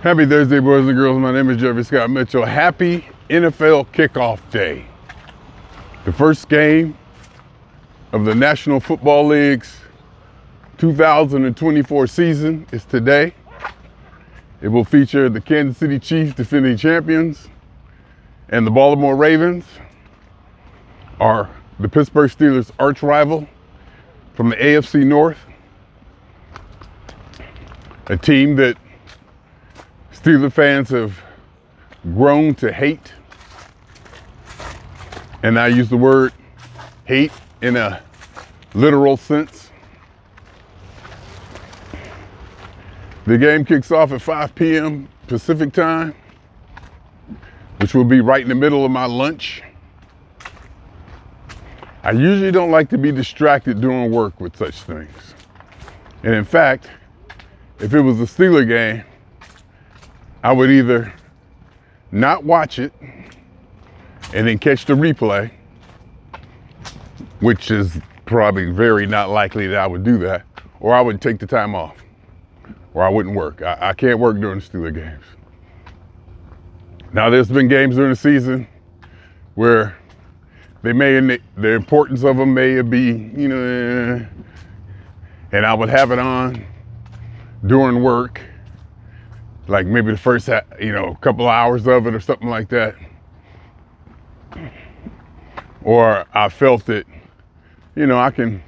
Happy Thursday, boys and girls. My name is Jeffery Scott Mitchell. Happy NFL Kickoff Day. The first game of the National Football League's 2024 season is today. It will feature the Kansas City Chiefs, defending champions, and the Baltimore Ravens, are the Pittsburgh Steelers' arch rival from the AFC North. A team that Steeler fans have grown to hate. And I use the word hate in a literal sense. The game kicks off at 5 p.m. Pacific time, which will be right in the middle of my lunch. I usually don't like to be distracted during work with such things. And in fact, if it was a Steeler game, I would either not watch it and then catch the replay, which is probably very not likely that I would do that, or I would take the time off, or I wouldn't work. I can't work during the Steeler games. Now, there's been games during the season where the importance of them may be, and I would have it on during work, like maybe the first, couple hours of it or something like that. Or I felt that, I can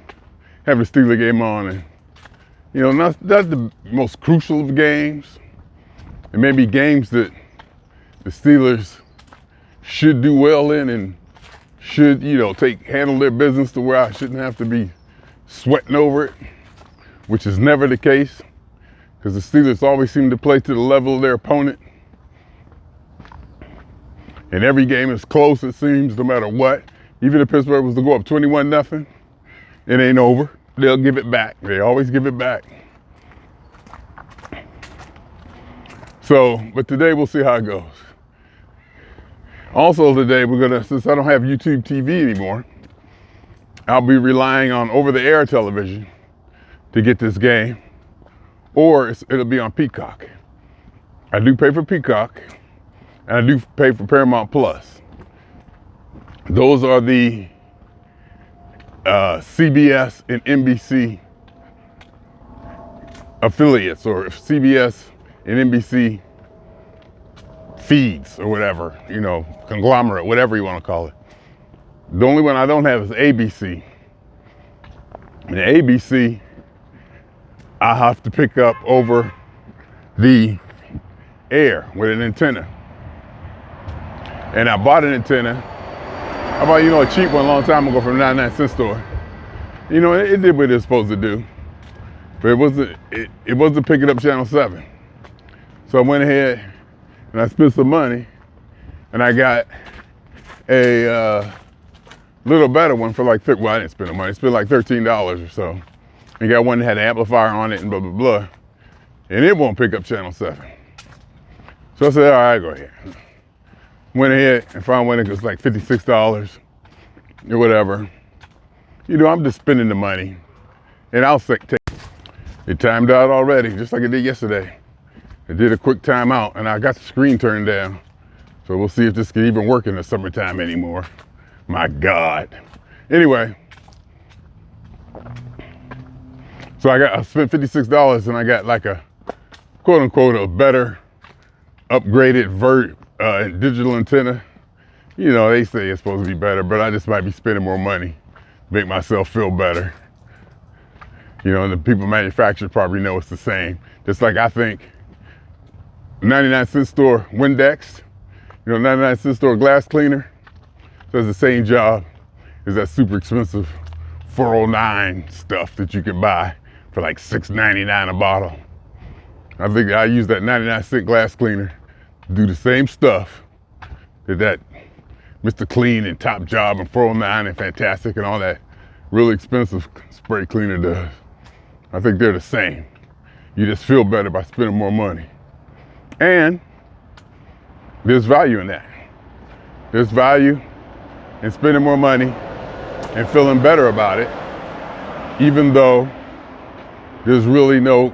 have a Steeler game on and, that's the most crucial of games. It may be games that the Steelers should do well in and should, handle their business to where I shouldn't have to be sweating over it, which is never the case, because the Steelers always seem to play to the level of their opponent. And every game is close, it seems, no matter what. Even if Pittsburgh was to go up 21-0, it ain't over. They'll give it back. They always give it back. But today we'll see how it goes. Also today, since I don't have YouTube TV anymore, I'll be relying on over-the-air television to get this game, or it'll be on Peacock. I do pay for Peacock, and I do pay for Paramount Plus. Those are the CBS and NBC affiliates, or CBS and NBC feeds, or whatever, conglomerate, whatever you want to call it. The only one I don't have is ABC. And ABC, I have to pick up over the air with an antenna. And I bought an antenna. I bought, a cheap one a long time ago from a 99-cent store. It did what it's supposed to do. But it wasn't picking up Channel 7. So I went ahead and I spent some money, and I got a little better one for I didn't spend the money. I spent like $13 or so. I got one that had an amplifier on it and blah, blah, blah. And it won't pick up Channel 7. So I said, all right, go ahead. Went ahead and found one that was like $56 or whatever. I'm just spending the money. And I'll take it. It timed out already, just like it did yesterday. It did a quick timeout, and I got the screen turned down. So we'll see if this can even work in the summertime anymore. My God. Anyway. So I spent $56 and I got like a quote unquote a better upgraded digital antenna. They say it's supposed to be better, but I just might be spending more money, make myself feel better. And the people manufacturers probably know it's the same. Just like I think 99-cent store Windex, 99-cent store glass cleaner does the same job as that super expensive 409 stuff that you can buy for like $6.99 a bottle. I think I use that 99-cent glass cleaner to do the same stuff that Mr. Clean and Top Job and 409 and Fantastic and all that really expensive spray cleaner does. I think they're the same. You just feel better by spending more money. And there's value in that. There's value in spending more money and feeling better about it, even though there's really no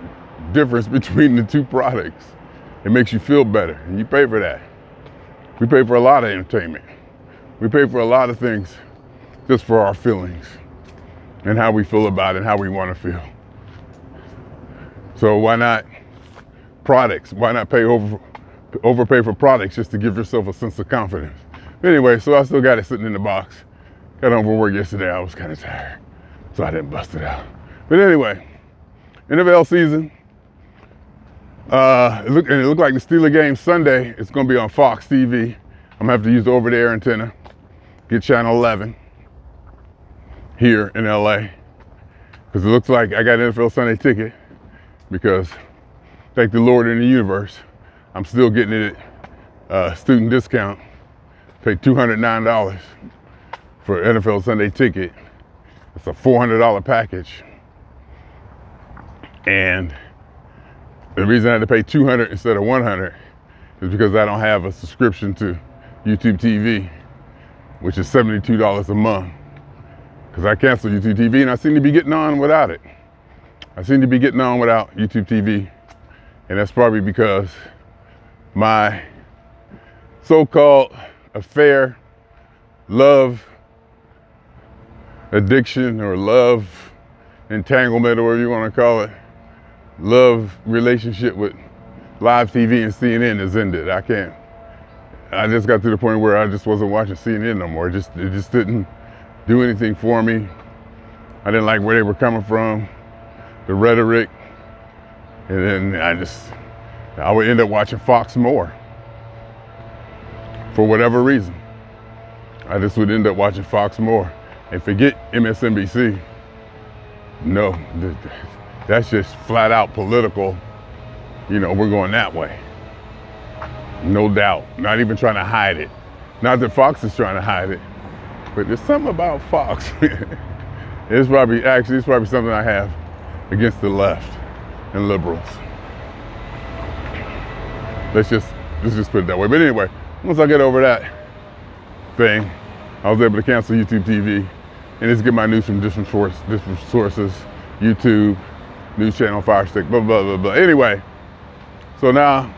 difference between the two products. It makes you feel better, and you pay for that. We pay for a lot of entertainment. We pay for a lot of things just for our feelings and how we feel about it and how we want to feel. So why not products? Why not overpay for products just to give yourself a sense of confidence? Anyway, so I still got it sitting in the box. Got home from work yesterday. I was kind of tired, so I didn't bust it out. But anyway, NFL season. It looked like the Steelers game Sunday. It's going to be on Fox TV. I'm going to have to use the over-the-air antenna. Get channel 11 here in LA. Because it looks like I got an NFL Sunday ticket. Because, thank the Lord in the universe, I'm still getting it at student discount. Paid $209 for an NFL Sunday ticket. It's a $400 package. And the reason I had to pay $200 instead of $100 is because I don't have a subscription to YouTube TV, which is $72 a month. Because I canceled YouTube TV and I seem to be getting on without it. I seem to be getting on without YouTube TV. And that's probably because my so-called affair, love, addiction, or love entanglement, or whatever you want to call it, love relationship with live TV and CNN has ended. I just got to the point where I just wasn't watching CNN no more. It just didn't do anything for me. I didn't like where they were coming from, the rhetoric, and then I would end up watching Fox more. For whatever reason, I just would end up watching Fox more and forget MSNBC. No, that's just flat out political. You know, we're going that way. No doubt. Not even trying to hide it. Not that Fox is trying to hide it, but there's something about Fox. It's probably something I have against the left and liberals. Let's just put it that way. But anyway, once I get over that thing, I was able to cancel YouTube TV and just get my news from different sources, YouTube, news channel, Fire Stick, blah, blah, blah, blah. Anyway, so now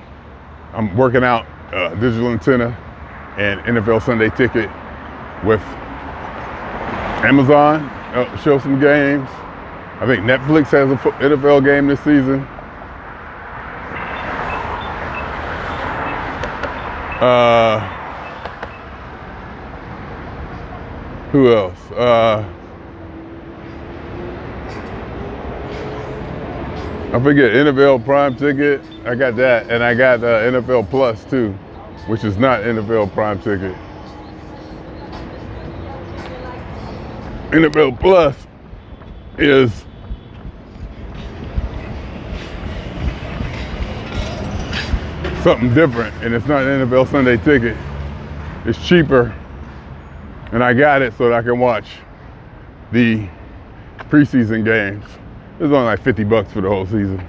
I'm working out digital antenna and NFL Sunday ticket with Amazon, show some games. I think Netflix has an NFL game this season. Who else? I forget, NFL Prime ticket. I got that, and I got NFL Plus too, which is not NFL Prime ticket. NFL Plus is something different, and it's not an NFL Sunday ticket. It's cheaper, and I got it so that I can watch the preseason games. It's only like $50 for the whole season.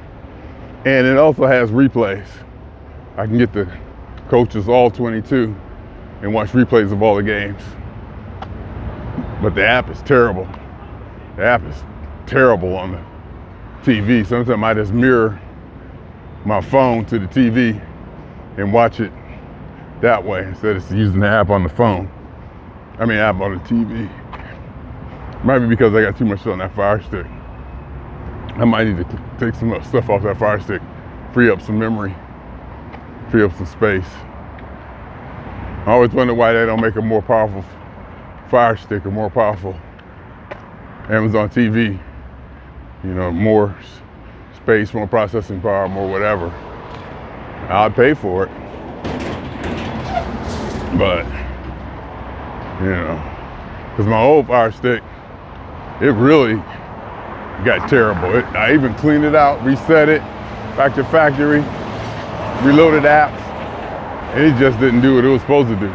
And it also has replays. I can get the coaches all 22 and watch replays of all the games. But the app is terrible. The app is terrible on the TV. Sometimes I just mirror my phone to the TV and watch it that way instead of using the app on the phone. App on the TV. Might be because I got too much on that Fire Stick. I might need to take some stuff off that Fire Stick, free up some memory, free up some space. I always wonder why they don't make a more powerful Fire Stick or more powerful Amazon TV. You know, more space, more processing power, more whatever. I'd pay for it. But, you know, because my old Fire Stick, it really got terrible. I even cleaned it out, reset it, back to factory, reloaded apps, and it just didn't do what it was supposed to do.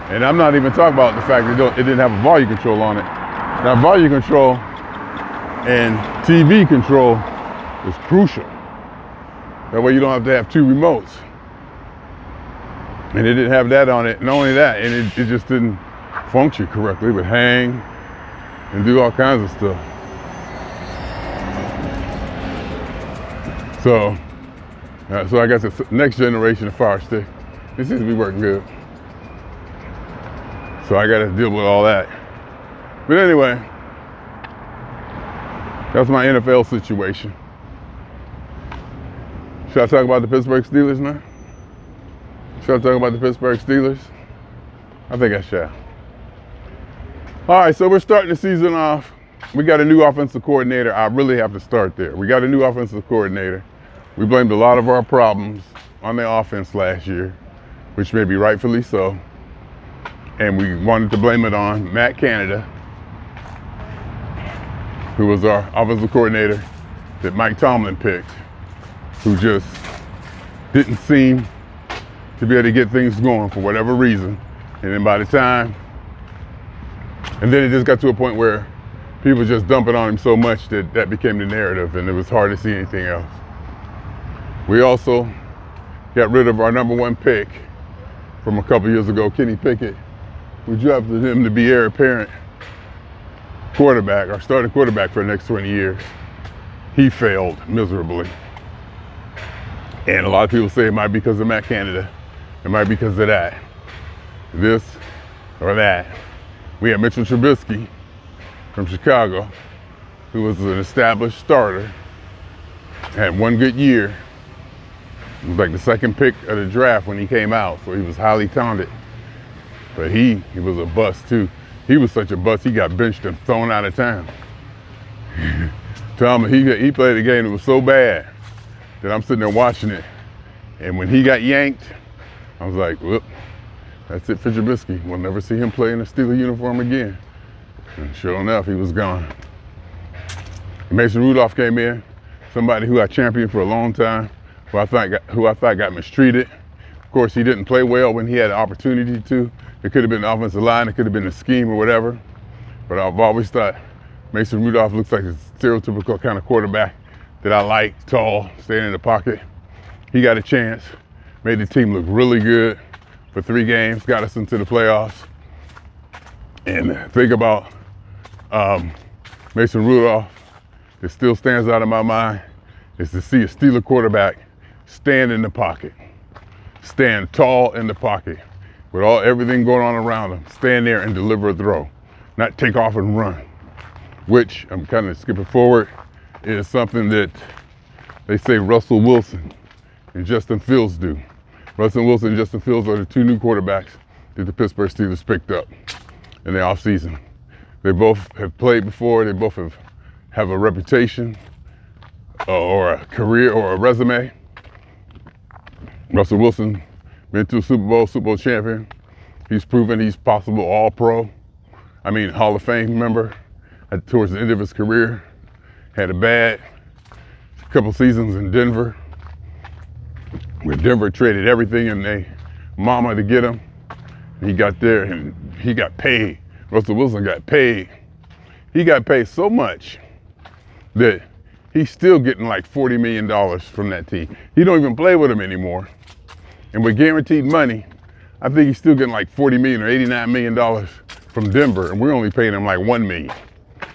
And I'm not even talking about the fact that it didn't have a volume control on it. Now, volume control and TV control is crucial. That way you don't have to have two remotes. And it didn't have that on it. Not only that, and it just didn't function correctly. It would hang and do all kinds of stuff. So So I got the next generation of Fire Stick. It seems to be working good. So I got to deal with all that. But anyway, that's my NFL situation. Should I talk about the Pittsburgh Steelers now? Should I talk about the Pittsburgh Steelers? I think I shall. All right, so we're starting the season off. We got a new offensive coordinator. I really have to start there. We got a new offensive coordinator. We blamed a lot of our problems on the offense last year, which may be rightfully so. And we wanted to blame it on Matt Canada, who was our offensive coordinator that Mike Tomlin picked, who just didn't seem to be able to get things going for whatever reason. And then by the time, and then it just got to a point where people just dumping on him so much that that became the narrative, and it was hard to see anything else. We also got rid of our number one pick from a couple years ago, Kenny Pickett. We drafted him to be heir apparent quarterback, our starting quarterback for the next 20 years. He failed miserably. And a lot of people say it might be because of Matt Canada. It might be because of that. This or that. We had Mitchell Trubisky from Chicago, who was an established starter, had one good year. It was like the second pick of the draft when he came out, so he was highly talented. But he was a bust too. He was such a bust, he got benched and thrown out of town. Tom, he played a game that was so bad that I'm sitting there watching it. And when he got yanked, I was like, whoop, that's it for Trubisky. We'll never see him play in a Steeler uniform again. And sure enough, he was gone. Mason Rudolph came in, somebody who I championed for a long time, who I thought got mistreated. Of course, he didn't play well when he had an opportunity to. It could have been the offensive line, it could have been the scheme or whatever. But I've always thought Mason Rudolph looks like a stereotypical kind of quarterback that I like, tall, staying in the pocket. He got a chance, made the team look really good for 3 games, got us into the playoffs. And think about Mason Rudolph, it still stands out in my mind, is to see a Steeler quarterback stand in the pocket, stand tall in the pocket with everything going on around him, stand there and deliver a throw, not take off and run, which I'm kind of skipping forward, is something that they say Russell Wilson and Justin Fields do. Russell Wilson and Justin Fields are the 2 new quarterbacks that the Pittsburgh Steelers picked up in the offseason. They both have played before, they both have a reputation or a career or a resume. Russell Wilson been to a Super Bowl champion. He's proven he's possible All-Pro. Hall of Fame member towards the end of his career. Had a bad couple seasons in Denver, where Denver traded everything in their mama to get him. He got there and he got paid. Russell Wilson got paid. He got paid so much that he's still getting like $40 million from that team. He don't even play with him anymore. And with guaranteed money, I think he's still getting like $40 million or $89 million from Denver, and we're only paying him like $1 million.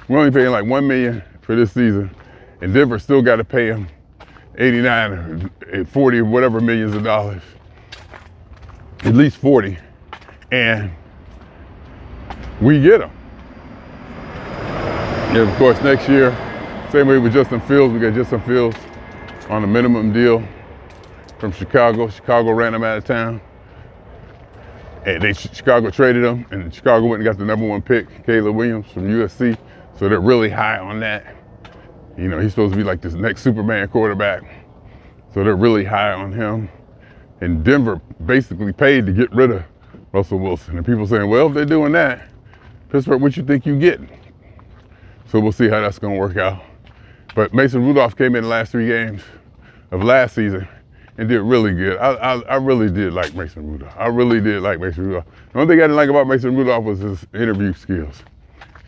We're only paying like $1 million for this season, and Denver still got to pay him 89 or 40, whatever millions of dollars. At least 40. And we get him. And of course, next year, same way with Justin Fields, we got Justin Fields on a minimum deal from Chicago. Chicago ran him out of town. And Chicago traded him, and Chicago went and got the number 1 pick, Caleb Williams from USC. So they're really high on that. He's supposed to be like this next Superman quarterback. So they're really high on him. And Denver basically paid to get rid of Russell Wilson. And people saying, well, if they're doing that, Pittsburgh, what you think you get? So we'll see how that's going to work out. But Mason Rudolph came in the last 3 games of last season and did really good. I really did like Mason Rudolph. I really did like Mason Rudolph. The only thing I didn't like about Mason Rudolph was his interview skills.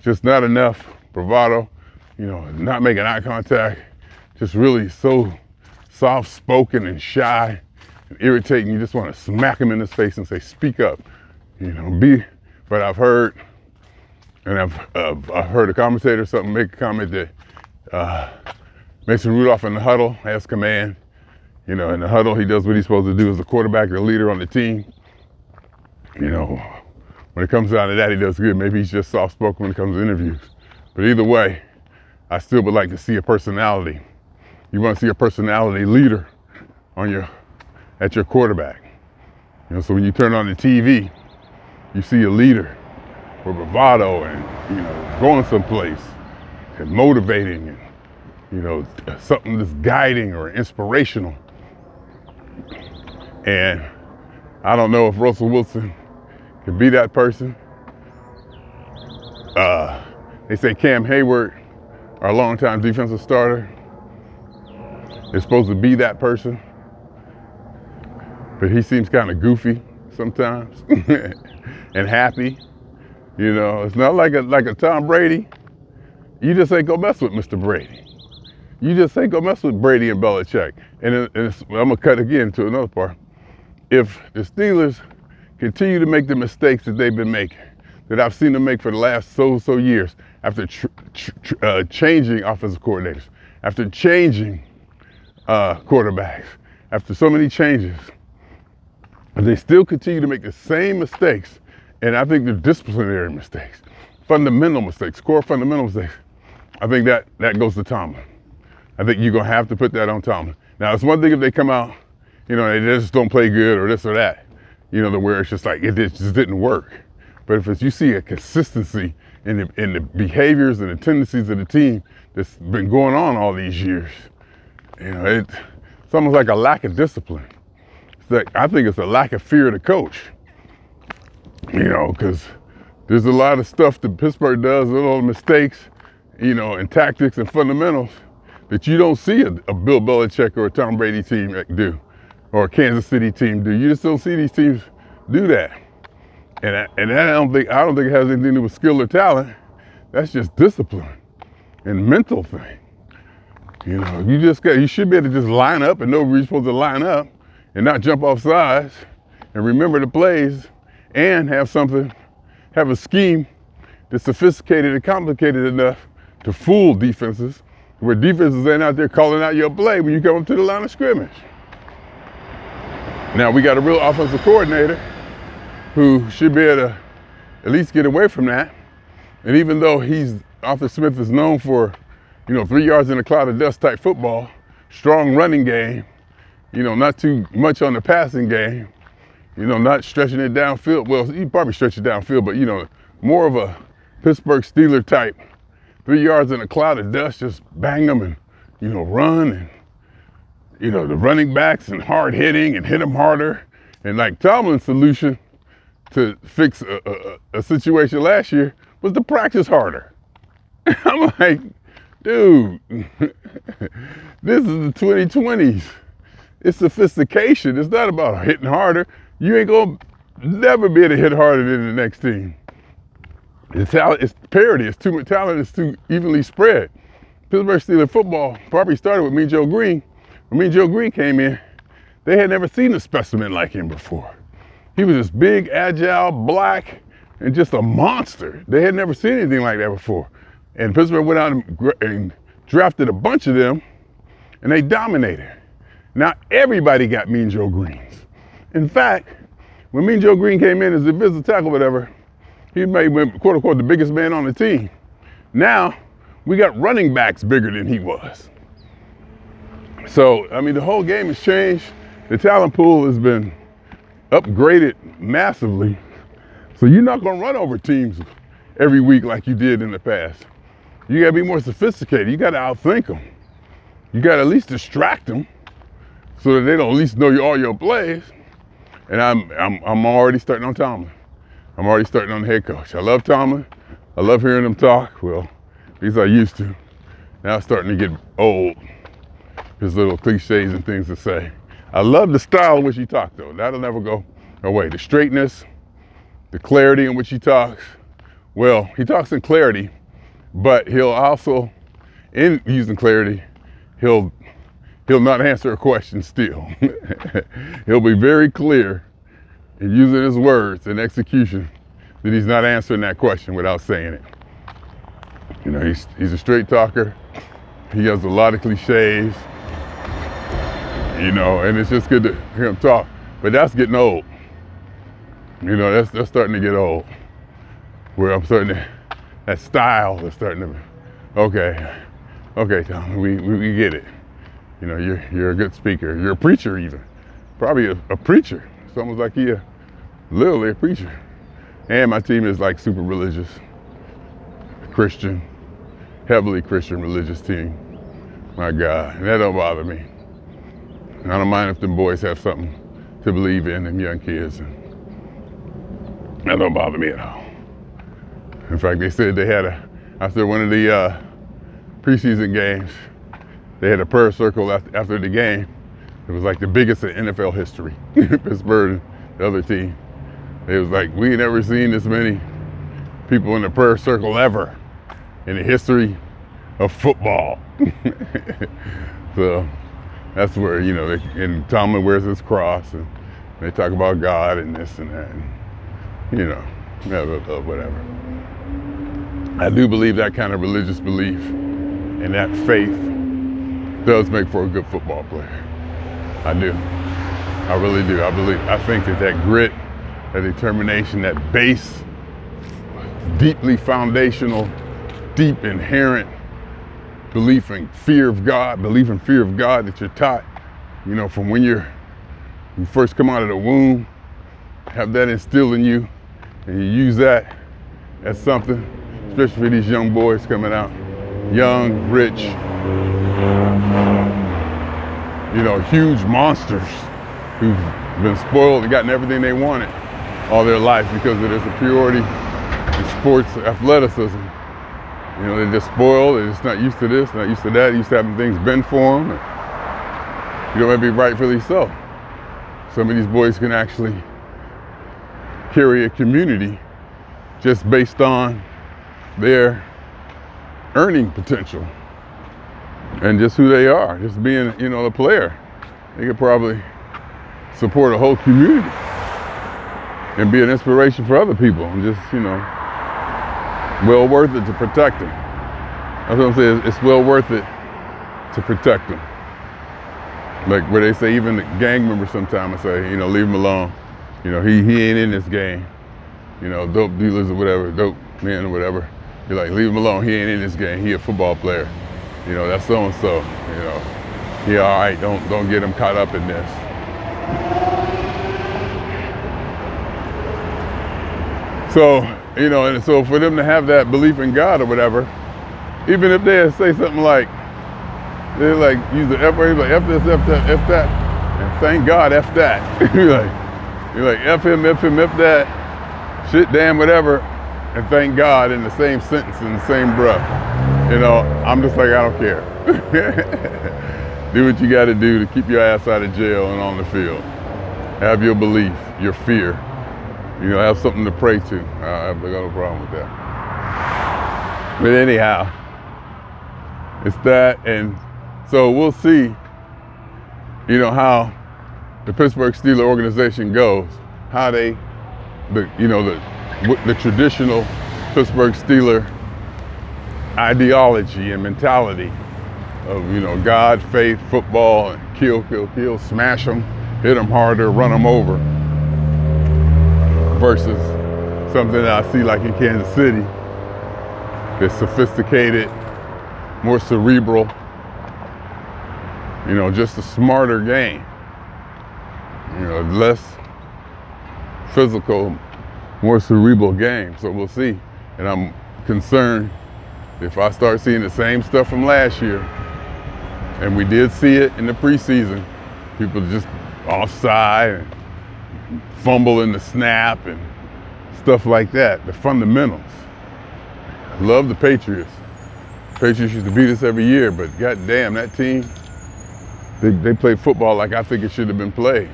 Just not enough bravado, not making eye contact, just really so soft-spoken and shy and irritating. You just want to smack him in his face and say, speak up, But I've heard, and I've heard a commentator or something make a comment that Mason Rudolph in the huddle has command. You know, in the huddle, he does what he's supposed to do as a quarterback, the leader on the team. You know, when it comes down to that, he does good. Maybe he's just soft-spoken when it comes to interviews. But either way, I still would like to see a personality. You want to see a personality leader at your quarterback. You know, so when you turn on the TV, you see a leader with bravado and, you know, going someplace and motivating and, you know, something that's guiding or inspirational. And I don't know if Russell Wilson can be that person. They say Cam Hayward, our longtime defensive starter, is supposed to be that person, but he seems kind of goofy sometimes and happy. You know, it's not like a Tom Brady. You just ain't gonna mess with Mr. Brady. You just ain't gonna mess with Brady and Belichick. And I'm gonna cut again to another part. If the Steelers continue to make the mistakes that they've been making, that I've seen them make for the last so years, after changing offensive coordinators, after changing quarterbacks, after so many changes, if they still continue to make the same mistakes, and I think they're disciplinary mistakes, fundamental mistakes, core fundamental mistakes, I think that goes to Tomlin. I think you're going to have to put that on Tomlin. Now, it's one thing if they come out, you know, they just don't play good or this or that, you know, where it's just like it just didn't work. But if you see a consistency in the behaviors and the tendencies of the team that's been going on all these years, you know, it's almost like a lack of discipline. I think it's a lack of fear of the coach, you know, because there's a lot of stuff that Pittsburgh does, a lot of mistakes, you know, and tactics and fundamentals that you don't see a Bill Belichick or a Tom Brady team do, or a Kansas City team do. You just don't see these teams do that. And I don't think it has anything to do with skill or talent. That's just discipline and mental thing. You know, you should be able to just line up and know where you're supposed to line up and not jump off sides and remember the plays and have a scheme that's sophisticated and complicated enough to fool defenses, where defenses ain't out there calling out your play when you come up to the line of scrimmage. Now, we got a real offensive coordinator who should be able to at least get away from that. And even though Arthur Smith is known for, you know, 3 yards in a cloud of dust type football, strong running game, you know, not too much on the passing game, you know, not stretching it downfield. Well, he probably stretch it downfield, but, you know, more of a Pittsburgh Steelers type, 3 yards in a cloud of dust, just bang them and, you know, run. And, you know, the running backs and hard hitting and hit them harder. And like Tomlin's solution to fix a situation last year was to practice harder. I'm like, dude, this is the 2020s. It's sophistication. It's not about hitting harder. You ain't gonna never be able to hit harder than the next team. It's parity. It's too much talent. It's too evenly spread. Pittsburgh Steelers football probably started with Mean Joe Green. When Mean Joe Green came in, they had never seen a specimen like him before. He was this big, agile, black, and just a monster. They had never seen anything like that before. And Pittsburgh went out and drafted a bunch of them, and they dominated. Now everybody got Mean Joe Greens. In fact, when Mean Joe Green came in as a defensive tackle, whatever, he made, quote unquote, the biggest man on the team. Now we got running backs bigger than he was. So, I mean, the whole game has changed. The talent pool has been upgraded massively. So you're not gonna run over teams every week like you did in the past. You gotta be more sophisticated. You gotta outthink them. You gotta at least distract them so that they don't at least know all your plays. And I'm already starting on Tomlin. I'm already starting on the head coach. I love Tomlin. I love hearing him talk. Well, at least I used to. Now it's starting to get old. His little cliches and things to say. I love the style in which he talks, though. That'll never go away. The straightness, the clarity in which he talks. Well, he talks in clarity, but he'll also, in using clarity, he'll not answer a question still. He'll be very clear in using his words and execution that he's not answering that question without saying it. You know, he's a straight talker. He has a lot of cliches. you know, and it's just good to hear them talk. But that's getting old. You know, that's starting to get old. Where I'm starting to, that style is starting to, okay, Tom, we get it. You know, you're a good speaker. You're a preacher even. Probably a preacher. It's almost like you're literally a preacher. And my team is like super religious, Christian, heavily Christian religious team. My God, and that don't bother me. And I don't mind if them boys have something to believe in, them young kids. And that don't bother me at all. In fact, they said they had after one of the preseason games, they had a prayer circle after the game. It was like the biggest in NFL history. Pittsburgh, the other team. It was like, we ain't never seen this many people in the prayer circle ever in the history of football. So that's where, you know, and Tomlin wears his cross and they talk about God and this and that, and, you know, whatever. I do believe that kind of religious belief and that faith does make for a good football player. I do. I really do. I think that grit, that determination, that base, deeply foundational, deep inherent belief in fear of God that you're taught, you know, from when you first come out of the womb, have that instilled in you, and you use that as something, especially for these young boys coming out, young, rich, you know, huge monsters who've been spoiled and gotten everything they wanted all their life because of this purity in sports athleticism. You know, they're just spoiled, they're just not used to this, not used to that, used to having things bent for them. And, you know, maybe rightfully so. Some of these boys can actually carry a community just based on their earning potential and just who they are, just being, you know, a player. They could probably support a whole community and be an inspiration for other people and just, you know, well worth it to protect them. That's what I'm saying, it's well worth it to protect them. Like where they say, even the gang members sometimes I say, you know, leave him alone. You know, he ain't in this game. You know, dope dealers or whatever, dope men or whatever. You're like, leave him alone, he ain't in this game, he a football player. You know, that's so-and-so, you know. He all right, don't get him caught up in this. So, you know, and so for them to have that belief in God or whatever, even if they say something like, they like use the F word, like F this, F that, F that, and thank God, F that. you're like F him, F that, shit, damn, whatever, and thank God in the same sentence, in the same breath. You know, I'm just like, I don't care. Do what you got to do to keep your ass out of jail and on the field. Have your belief, your fear. You know, have something to pray to. I've got no problem with that. But anyhow, it's that, and so we'll see, you know, how the Pittsburgh Steelers organization goes, how they, the traditional Pittsburgh Steelers ideology and mentality of, you know, God, faith, football, and kill, smash them, hit them harder, run them over, versus something that I see like in Kansas City that's sophisticated, more cerebral, you know, just a smarter game, you know, less physical, more cerebral game. So we'll see. And I'm concerned if I start seeing the same stuff from last year, and we did see it in the preseason, people just offside and fumble in the snap and stuff like that, the fundamentals. Love the Patriots. Patriots used to beat us every year, but goddamn, that team, they played football like I think it should have been played.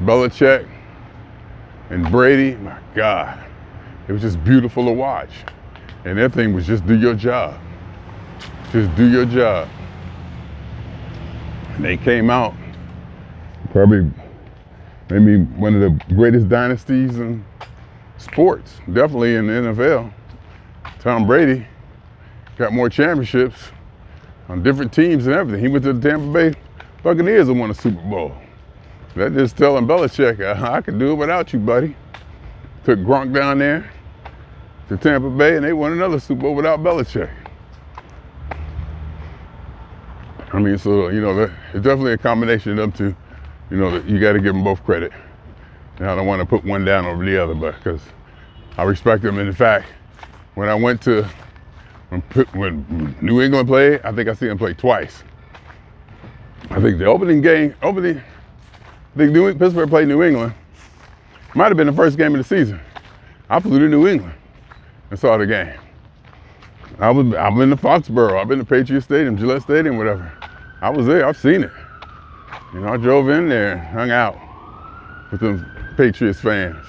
Belichick and Brady, my God, it was just beautiful to watch. And their thing was just do your job. Just do your job. And they came out probably maybe one of the greatest dynasties in sports, definitely in the NFL. Tom Brady got more championships on different teams and everything. He went to the Tampa Bay Buccaneers have won a Super Bowl. They're just telling Belichick, I can do it without you, buddy. Took Gronk down there to Tampa Bay, and they won another Super Bowl without Belichick. I mean, so, you know, it's definitely a combination of them two. You know, you got to give them both credit. And I don't want to put one down over the other, but because I respect them. And in fact, when I went to, when New England played, I think I seen them play twice. I think the opening game, Pittsburgh played New England. Might have been the first game of the season. I flew to New England and saw the game. I've been to Foxborough. I've been to Patriot Stadium, Gillette Stadium, whatever. I was there. I've seen it. You know, I drove in there and hung out with them Patriots fans,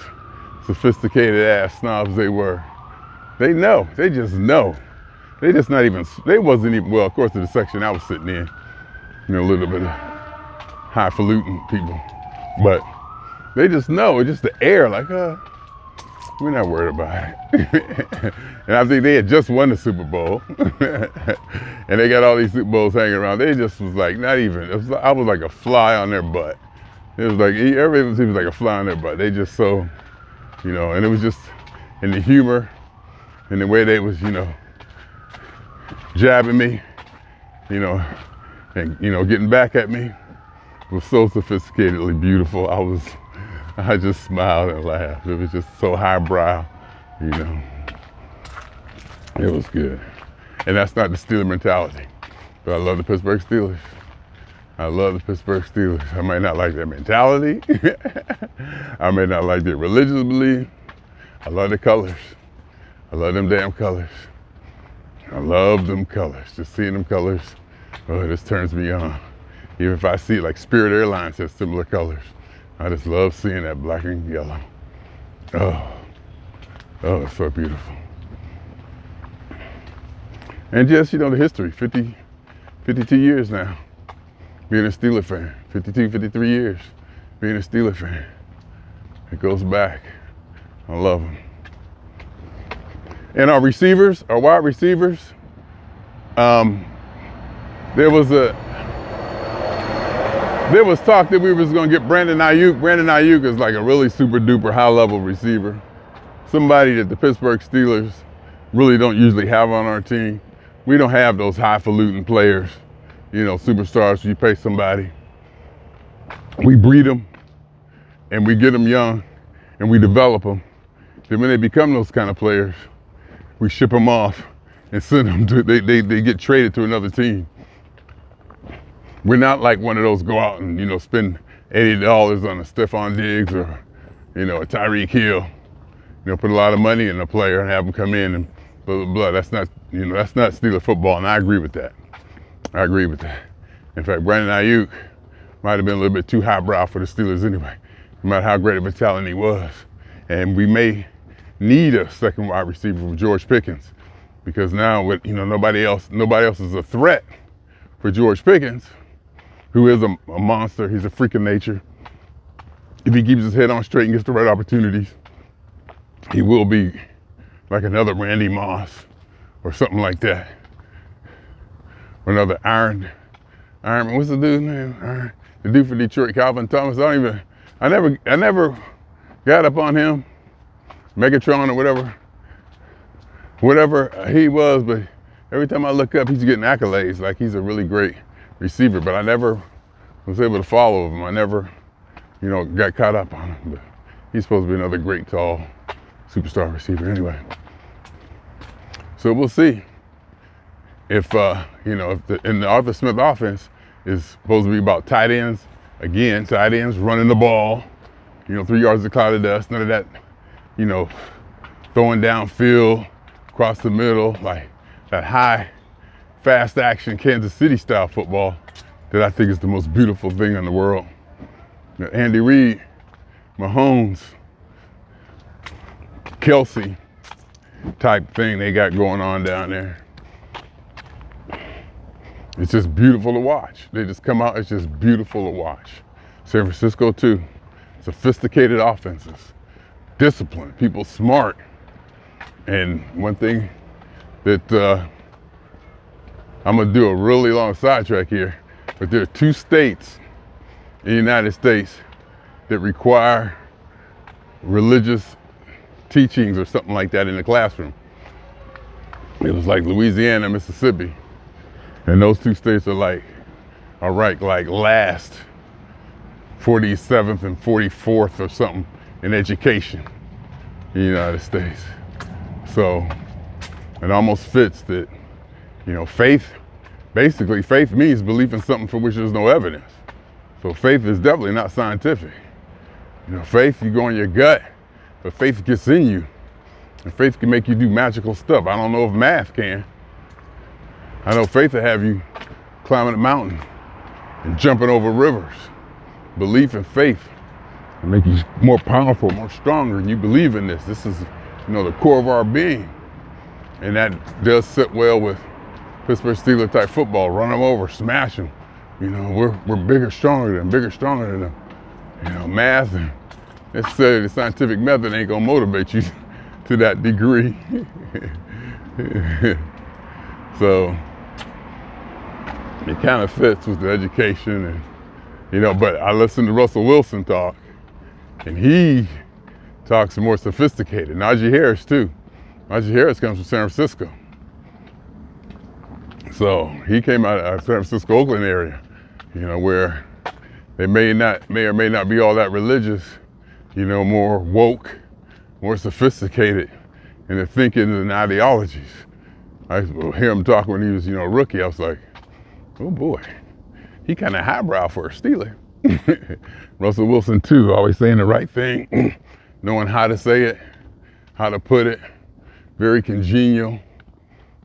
sophisticated ass snobs they were. They know. They just know. They just not even. They wasn't even. Well, of course, to the section I was sitting in, you know, a little bit of highfalutin people, but they just know. It's just the air, like, we're not worried about it. And I think they had just won the Super Bowl, and they got all these Super Bowls hanging around. They just was like, not even. I was like a fly on their butt. It was like everything seems like a fly on their butt. They just so, you know, and it was just in the humor, and the way they was, you know, jabbing me, you know, and you know, getting back at me was so sophisticatedly beautiful. I just smiled and laughed. It was just so highbrow, you know. It was good. And that's not the Steeler mentality. But I love the Pittsburgh Steelers. I love the Pittsburgh Steelers. I might not like their mentality. I may not like their religious belief. I love the colors. I love them damn colors. I love them colors. Just seeing them colors, oh, this turns me on. Even if I see like Spirit Airlines has similar colors. I just love seeing that black and yellow. Oh, it's so beautiful. And just, you know, the history, 52 years now, being a Steeler fan. 52, 53 years being a Steeler fan. It goes back. I love them. And our receivers, our wide receivers, there was talk that we was gonna get Brandon Ayuk. Brandon Ayuk is like a really super duper high level receiver. Somebody that the Pittsburgh Steelers really don't usually have on our team. We don't have those highfalutin players, you know, superstars. You pay somebody. We breed them and we get them young and we develop them. Then when they become those kind of players, we ship them off and send them to, they get traded to another team. We're not like one of those go out and, you know, spend $80 on a Stephon Diggs or, you know, a Tyreek Hill. You know, put a lot of money in a player and have them come in and blah, blah, blah. That's not, you know, that's not Steeler football, and I agree with that. I agree with that. In fact, Brandon Ayuk might have been a little bit too highbrow for the Steelers anyway, no matter how great of a talent he was. And we may need a second wide receiver from George Pickens, because now with, you know, nobody else is a threat for George Pickens, who is a monster. He's a freak of nature. If he keeps his head on straight and gets the right opportunities, he will be like another Randy Moss or something like that. Or another Iron, what's the dude's name? The dude for Detroit, Calvin Thomas. I never got up on him, Megatron or whatever he was, but every time I look up, he's getting accolades like he's a really great receiver, but I never was able to follow him. I never, you know, got caught up on him, but he's supposed to be another great, tall, superstar receiver anyway. So we'll see if, you know, in the Arthur Smith offense is supposed to be about tight ends. Again, tight ends running the ball, you know, 3 yards of cloud of dust, none of that, you know, throwing downfield, across the middle, like that high, fast action Kansas City style football that I think is the most beautiful thing in the world. Andy Reid, Mahomes, Kelsey type thing they got going on down there. It's just beautiful to watch. They just come out, it's just beautiful to watch. San Francisco too, sophisticated offenses, discipline, people smart. And one thing that I'm gonna do a really long sidetrack here. But there are 2 states in the United States that require religious teachings or something like that in the classroom. It was like Louisiana and Mississippi. And those 2 states are ranked like last, 47th and 44th or something in education in the United States. So it almost fits that, faith, basically faith means belief in something for which there's no evidence. So faith is definitely not scientific. Faith, you go on your gut, but faith gets in you. And faith can make you do magical stuff. I don't know if math can. I know faith will have you climbing a mountain and jumping over rivers. Belief and faith will make you more powerful, more stronger, and you believe in this. This is, the core of our being. And that does sit well with Pittsburgh Steelers type football. Run them over, smash them. We're bigger, stronger than them. Math and necessarily the scientific method ain't gonna motivate you to that degree. So it kind of fits with the education, and but I listened to Russell Wilson talk, and he talks more sophisticated. Najee Harris too. Najee Harris comes from San Francisco. So he came out of San Francisco, Oakland area, where they may or may not be all that religious, more woke, more sophisticated in their thinking and ideologies. I used to hear him talk when he was, a rookie. I was like, oh boy, he kind of highbrow for a Steeler. Russell Wilson too, always saying the right thing, knowing how to say it, how to put it, very congenial,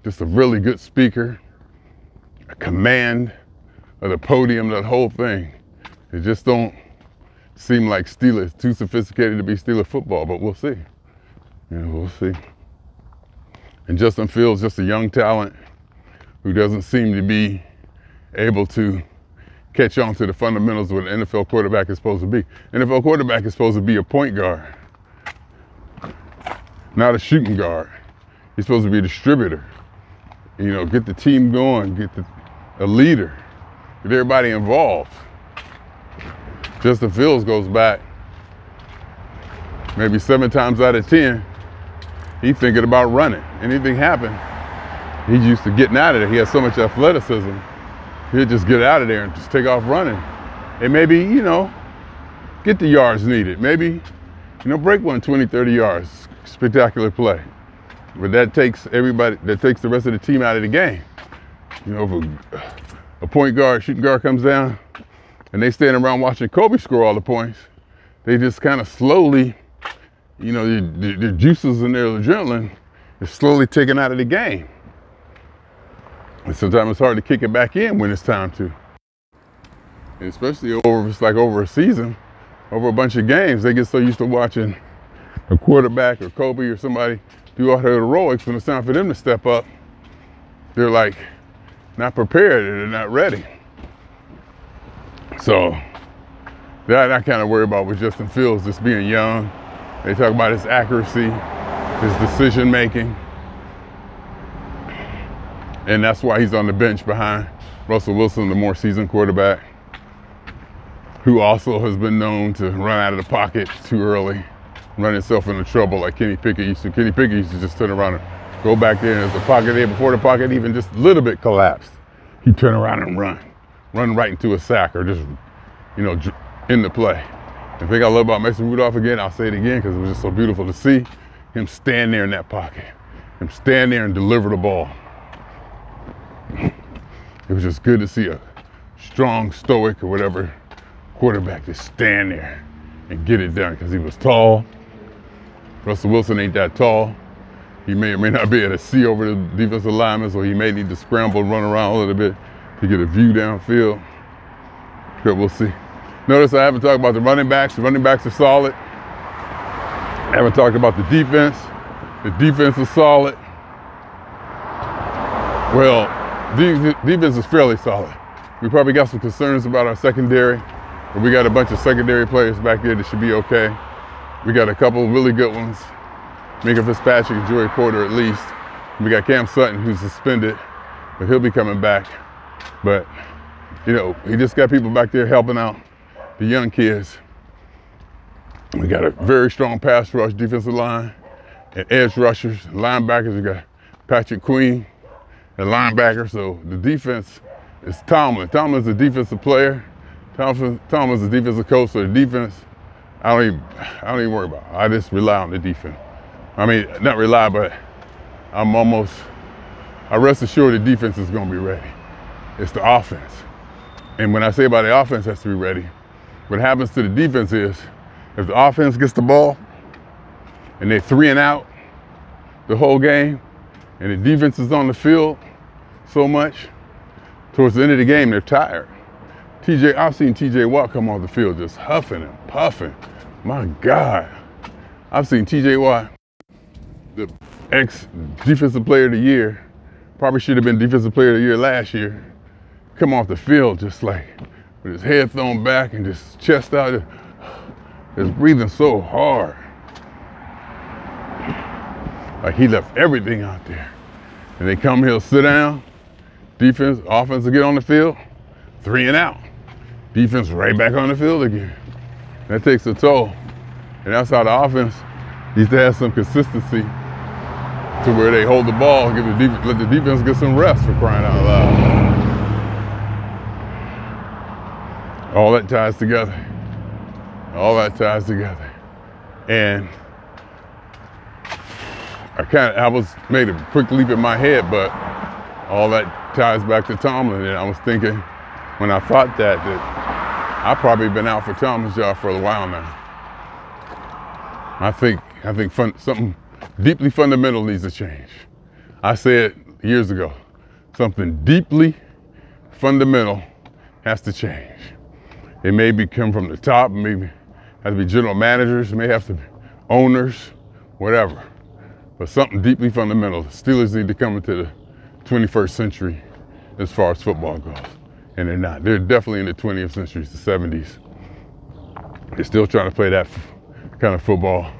just a really good speaker, a command of the podium, that whole thing. It just don't seem like Steelers, too sophisticated to be Steeler football, but we'll see. We'll see. And Justin Fields, just a young talent who doesn't seem to be able to catch on to the fundamentals of what an NFL quarterback is supposed to be. NFL quarterback is supposed to be a point guard, not a shooting guard. He's supposed to be a distributor. Get the team going, get a leader, get everybody involved. Justin Fields goes back maybe 7 times out of 10, he's thinking about running. Anything happen, he's used to getting out of there. He has so much athleticism, he'll just get out of there and just take off running. And maybe, get the yards needed. Maybe, break one 20, 30 yards. Spectacular play. But that takes the rest of the team out of the game. If a point guard, shooting guard comes down and they stand around watching Kobe score all the points, they just kind of slowly, their juices and their adrenaline is slowly taken out of the game. And sometimes it's hard to kick it back in when it's time to. And especially over a season, over a bunch of games, they get so used to watching a quarterback or Kobe or somebody do all their heroics. When it's time for them to step up, they're not prepared and they're not ready. So that I kind of worry about with Justin Fields, just being young. They talk about his accuracy, his decision making. And that's why he's on the bench behind Russell Wilson, the more seasoned quarterback, who also has been known to run out of the pocket too early, run himself into trouble like Kenny Pickett used to. Kenny Pickett used to just turn around and go back there, and there's a pocket there before the pocket even just a little bit collapsed. He'd turn around and run right into a sack or just, in the play. The thing I love about Mason Rudolph, again, I'll say it again because it was just so beautiful to see him stand there in that pocket, him stand there and deliver the ball. It was just good to see a strong, stoic, or whatever quarterback just stand there and get it done because he was tall. Russell Wilson ain't that tall. He may or may not be able to see over the defensive linemen, so he may need to scramble and run around a little bit to get a view downfield. But we'll see. Notice I haven't talked about the running backs. The running backs are solid. I haven't talked about the defense. The defense is solid. Well, defense is fairly solid. We probably got some concerns about our secondary, but we got a bunch of secondary players back there that should be okay. We got a couple of really good ones. Minka Fitzpatrick and Joey Porter at least. We got Cam Sutton who's suspended, but he'll be coming back. But You know, he just got people back there helping out the young kids. We got a very strong pass rush defensive line and edge rushers, linebackers. We got Patrick Queen, the linebacker. So the defense is Tomlin. Tomlin's a defensive player. Tomlin's a defensive coach. So the defense, I don't even worry about it. I just rely on the defense. I mean, not rely, but I rest assured the defense is going to be ready. It's the offense. And when I say about the offense has to be ready, what happens to the defense is, if the offense gets the ball and they're 3 and out the whole game, and the defense is on the field so much, towards the end of the game, they're tired. I've seen TJ Watt come off the field just huffing and puffing. My God. I've seen TJ Watt, the ex-defensive player of the year, probably should have been defensive player of the year last year, come off the field just like with his head thrown back and just chest out, just breathing so hard. Like he left everything out there. And they come here, sit down, defense, offense will get on the field, 3 and out. Defense right back on the field again. That takes a toll. And that's how the offense needs to have some consistency to where they hold the ball, let the defense get some rest, for crying out loud. All that ties together. All that ties together. And I was made a quick leap in my head, but all that ties back to Tomlin. And I was thinking, when I thought that I've probably been out for Tomlin's job for a while now. I think something deeply fundamental needs to change. I said years ago, something deeply fundamental has to change. It may come from the top, maybe have to be general managers, it may have to be owners, whatever. But something deeply fundamental. The Steelers need to come into the 21st century as far as football goes. And they're not. They're definitely in the 20th century, the 70s. They're still trying to play that kind of football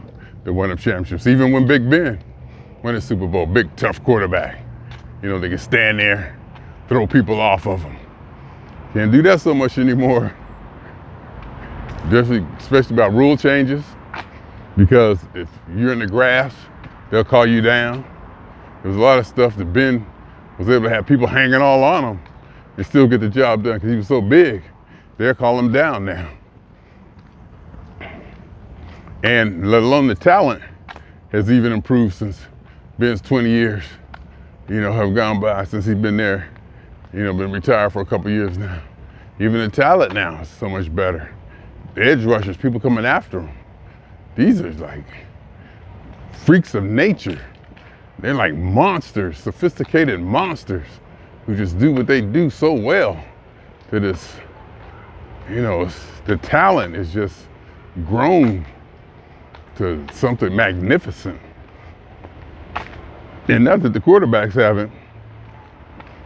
that won up championships. Even when Big Ben won a Super Bowl, big, tough quarterback. You know, they can stand there, throw people off of them. Can't do that so much anymore. Definitely, especially about rule changes, because if you're in the grass, they'll call you down. There's a lot of stuff that Ben was able to have people hanging all on him and still get the job done because he was so big. They'll call him down now. And let alone the talent has even improved since Ben's 20 years, have gone by since he's been there, been retired for a couple years now. Even the talent now is so much better. The edge rushers, people coming after him. These are like freaks of nature. They're like monsters, sophisticated monsters who just do what they do so well that it's, the talent is just grown to something magnificent. And not that the quarterbacks haven't,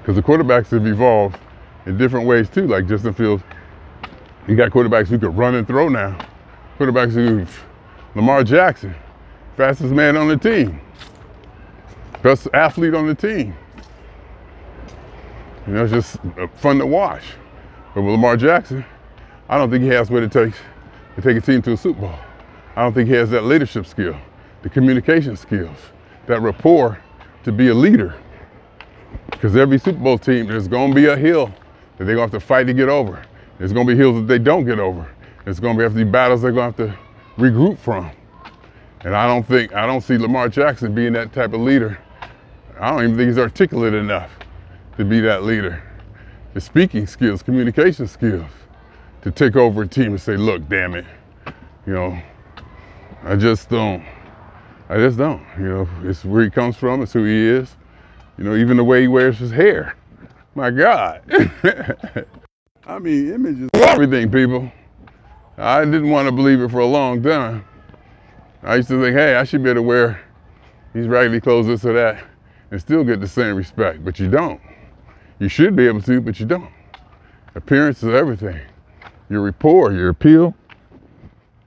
because the quarterbacks have evolved in different ways too, like Justin Fields. You got quarterbacks who could run and throw now. Quarterbacks Lamar Jackson, fastest man on the team, best athlete on the team. It's just fun to watch. But with Lamar Jackson, I don't think he has what it takes to take a team to a Super Bowl. I don't think he has that leadership skill, the communication skills, that rapport to be a leader. Because every Super Bowl team, there's going to be a hill that they're going to have to fight to get over. There's going to be hills that they don't get over. There's going to have to be battles they're going to have to regroup from. And I don't see Lamar Jackson being that type of leader. I don't even think he's articulate enough to be that leader. The speaking skills, communication skills, to take over a team and say, look, damn it, I just don't. It's where he comes from, it's who he is. Even the way he wears his hair. My God. I mean, images, everything, people. I didn't want to believe it for a long time. I used to think, hey, I should be able to wear these raggedy clothes, this or that, and still get the same respect, but you don't. You should be able to, but you don't. Appearance is everything. Your rapport, your appeal,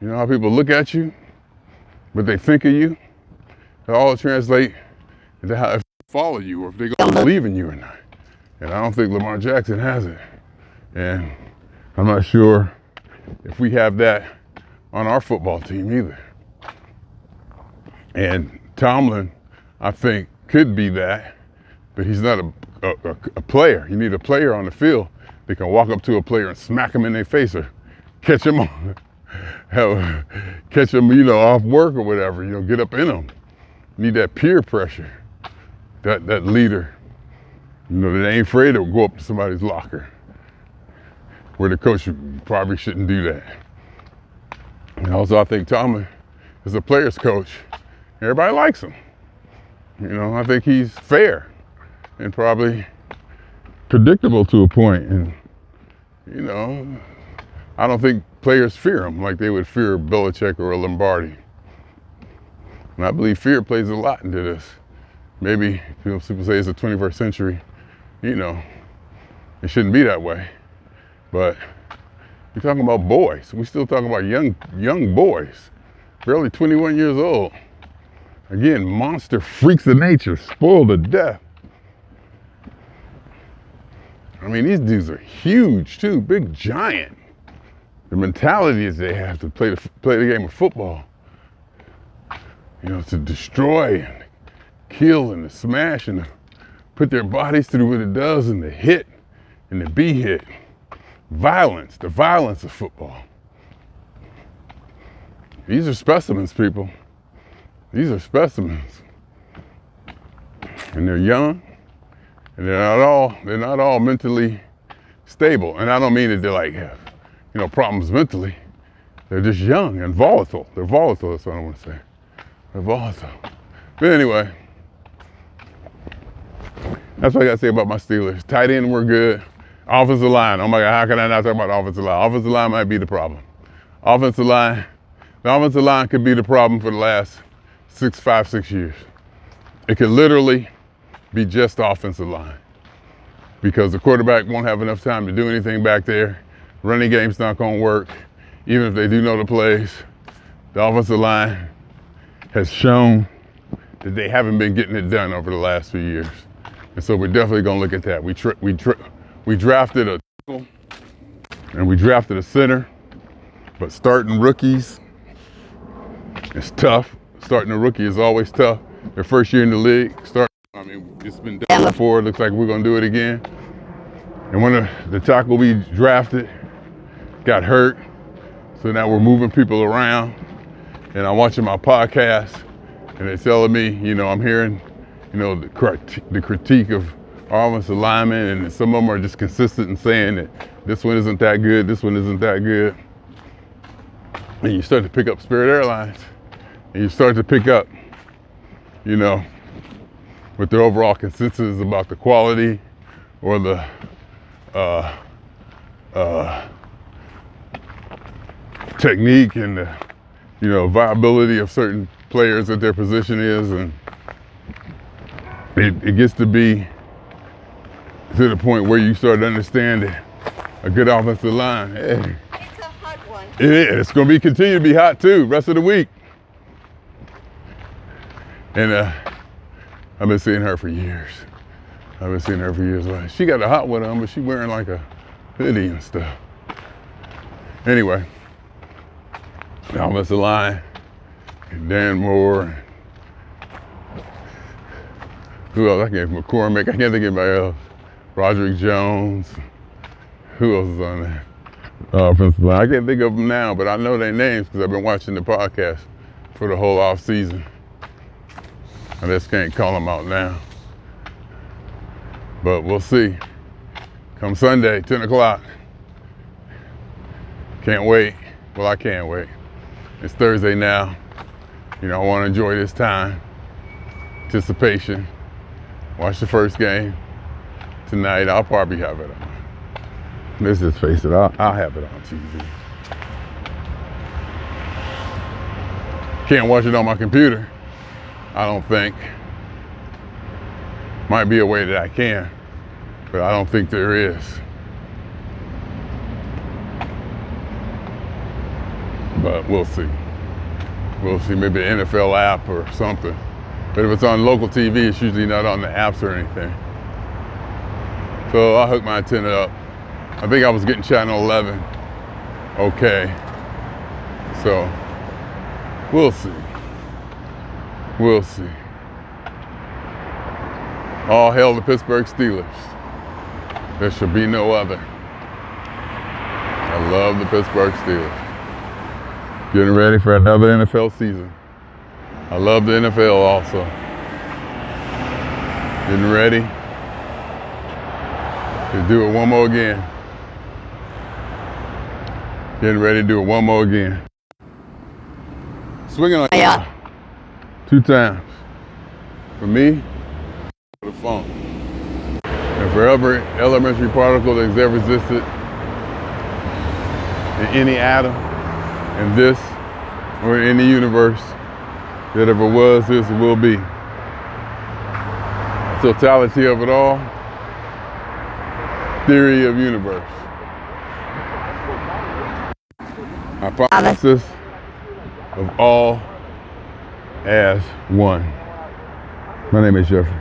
how people look at you, what they think of you, it all translate into how if they follow you or if they're going to believe in you or not. And I don't think Lamar Jackson has it. And I'm not sure if we have that on our football team either. And Tomlin, I think, could be that, but he's not a player. You need a player on the field that can walk up to a player and smack him in their face or catch him catch him, off work or whatever, get up in them. You need that peer pressure, that leader, that ain't afraid to go up to somebody's locker, where the coach probably shouldn't do that. And also, I think Tomlin is a player's coach. Everybody likes him. I think he's fair and probably predictable to a point. And, I don't think players fear him like they would fear Belichick or a Lombardi. And I believe fear plays a lot into this. Maybe people say it's the 21st century. It shouldn't be that way. But we're talking about boys. We're still talking about young boys, barely 21 years old. Again, monster freaks of nature, spoiled to death. I mean, these dudes are huge too, big giant. The mentalities they have to play the game of football. To destroy and kill and to smash and to put their bodies through what it does and to hit and to be hit. Violence, the violence of football. These are specimens, people. These are specimens. And they're young, and they're not all mentally stable. And I don't mean that they have, problems mentally. They're just young and volatile. They're volatile, that's what I want to say. They're volatile. But anyway, that's what I got to say about my Steelers. Tight end, we're good. Offensive line, oh my God, how can I not talk about the offensive line? Offensive line might be the problem. The offensive line could be the problem for the last 6 years. It could literally be just the offensive line because the quarterback won't have enough time to do anything back there. Running game's not going to work. Even if they do know the plays, the offensive line has shown that they haven't been getting it done over the last few years. And so we're definitely going to look at that. We drafted a tackle and we drafted a center, but starting rookies is tough. Starting a rookie is always tough. Their first year in the league, it's been done before. It looks like we're going to do it again. And when the tackle we drafted got hurt, so now we're moving people around. And I'm watching my podcast, and they're telling me, I'm hearing, the critique of our offensive linemen, and some of them are just consistent in saying that this one isn't that good, this one isn't that good. And you start to pick up Spirit Airlines, and you start to pick up, what their overall consensus is about the quality or the technique and the, viability of certain players at their position is, and it gets to be to the point where you start to understand that a good offensive line, it's a hot one. It is. It's going to continue to be hot too, rest of the week. And I've been seeing her for years. She got a hot one on, but she's wearing like a hoodie and stuff. Anyway, the offensive line, and Dan Moore. Who else? McCormick. I can't think of anybody else. Roderick Jones. Who else is on there? Offensive line. I can't think of them now, but I know their names because I've been watching the podcast for the whole off season. I just can't call them out now. But we'll see. Come Sunday, 10 o'clock. Can't wait. Well, I can't wait. It's Thursday now. I want to enjoy this time. Anticipation. Watch the first game. Tonight, I'll probably have it on. Let's just face it, I'll have it on TV. Can't watch it on my computer, I don't think. Might be a way that I can, but I don't think there is. But we'll see. We'll see, maybe an NFL app or something. But if it's on local TV, it's usually not on the apps or anything. So I'll hook my antenna up. I think I was getting channel 11. Okay. So, we'll see. We'll see. All hail the Pittsburgh Steelers. There should be no other. I love the Pittsburgh Steelers. Getting ready for another NFL season. I love the NFL also. Getting ready to do it one more again. Getting ready to do it one more again. Swinging on 2 times. For me, for the phone. And for every elementary particle that's ever existed in any atom, in this or in any universe that ever was, is, or will be. Totality of it all. Theory of universe. Hypothesis of all as one. My name is Jeffery.